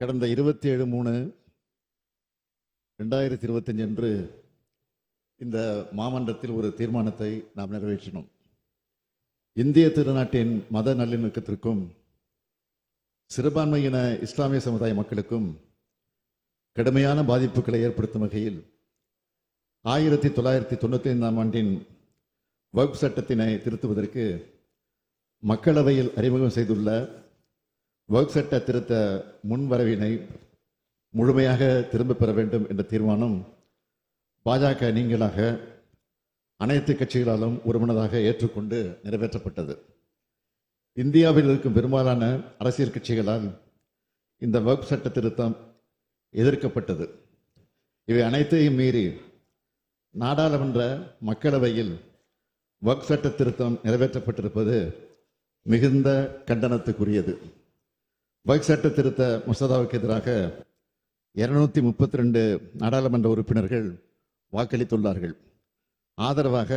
கடந்த 27/3/2025 அன்று இந்த மாமன்றத்தில் ஒரு தீர்மானத்தை நாம் நிறைவேற்றினோம். இந்திய திருநாட்டின் மத நல்லிணக்கத்திற்கும் சிறுபான்மையின இஸ்லாமிய சமுதாய மக்களுக்கும் கடுமையான பாதிப்புகளை ஏற்படுத்தும் வகையில் 1995 ஆண்டின் வக்ஃப் சட்டத்தினை திருத்துவதற்கு மக்களவையில் அறிமுகம் செய்துள்ள வக்ஃப் சட்ட திருத்த முன்வரவினை முழுமையாக திரும்ப பெற வேண்டும் என்ற தீர்மானம் பாஜக நீங்களாக அனைத்து கட்சிகளாலும் ஒருமனதாக ஏற்றுக்கொண்டு நிறைவேற்றப்பட்டது. இந்தியாவில் இருக்கும் பெரும்பாலான அரசியல் கட்சிகளால் இந்த வக்ஃப் சட்ட திருத்தம் எதிர்க்கப்பட்டது. இவை அனைத்தையும் மீறி நாடாளுமன்ற மக்களவையில் வக்ஃப் சட்ட திருத்தம் நிறைவேற்றப்பட்டிருப்பது மிகுந்த கண்டனத்துக்குரியது. வக்ஃப் சட்ட திருத்த மசோதாவுக்கு எதிராக 232 நாடாளுமன்ற உறுப்பினர்கள் வாக்களித்துள்ளார்கள். ஆதரவாக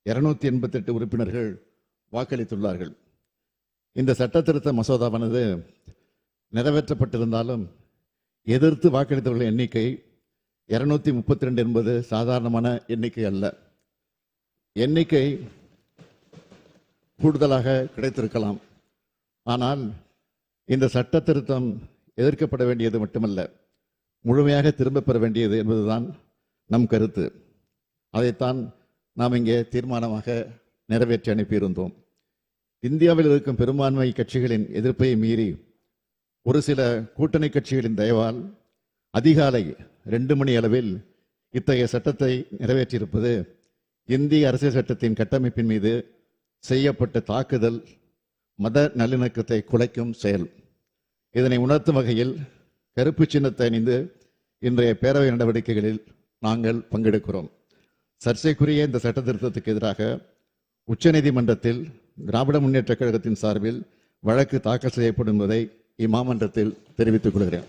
288 உறுப்பினர்கள் வாக்களித்துள்ளார்கள். இந்த சட்ட திருத்த மசோதாவானது நிறைவேற்றப்பட்டிருந்தாலும் எதிர்த்து வாக்களித்தவர்கள் எண்ணிக்கை 232 என்பது சாதாரணமான எண்ணிக்கை அல்ல. எண்ணிக்கை கூடுதலாக கிடைத்திருக்கலாம். ஆனால் இந்த சட்ட திருத்தம் எதிர்க்கப்பட வேண்டியது மட்டுமல்ல, முழுமையாக திரும்ப பெற வேண்டியது என்பதுதான் நம் கருத்து. அதைத்தான் நாம் இங்கே தீர்மானமாக நிறைவேற்றி அனுப்பியிருந்தோம். இந்தியாவில் இருக்கும் பெரும்பான்மை கட்சிகளின் எதிர்ப்பை மீறி ஒரு சில கூட்டணி கட்சிகளின் தயவால் அதிகாலை 2 மணி அளவில் இத்தகைய சட்டத்தை நிறைவேற்றியிருப்பது இந்திய அரசியல் சட்டத்தின் கட்டமைப்பின் மீது செய்யப்பட்ட தாக்குதல், மத நல்லிணக்கத்தை குலைக்கும் செயல். இதனை உணர்த்தும் வகையில் கருப்பு சின்னத்தை அணிந்து இன்றைய பேரவை நடவடிக்கைகளில் நாங்கள் பங்கெடுக்கிறோம். சர்ச்சைக்குரிய இந்த சட்ட திருத்தத்துக்கு எதிராக உச்சநீதிமன்றத்தில் திராவிட முன்னேற்ற கழகத்தின் சார்பில் வழக்கு தாக்கல் செய்யப்படும் என்பதை இம்மாமன்றத்தில் தெரிவித்துக் கொள்கிறேன்.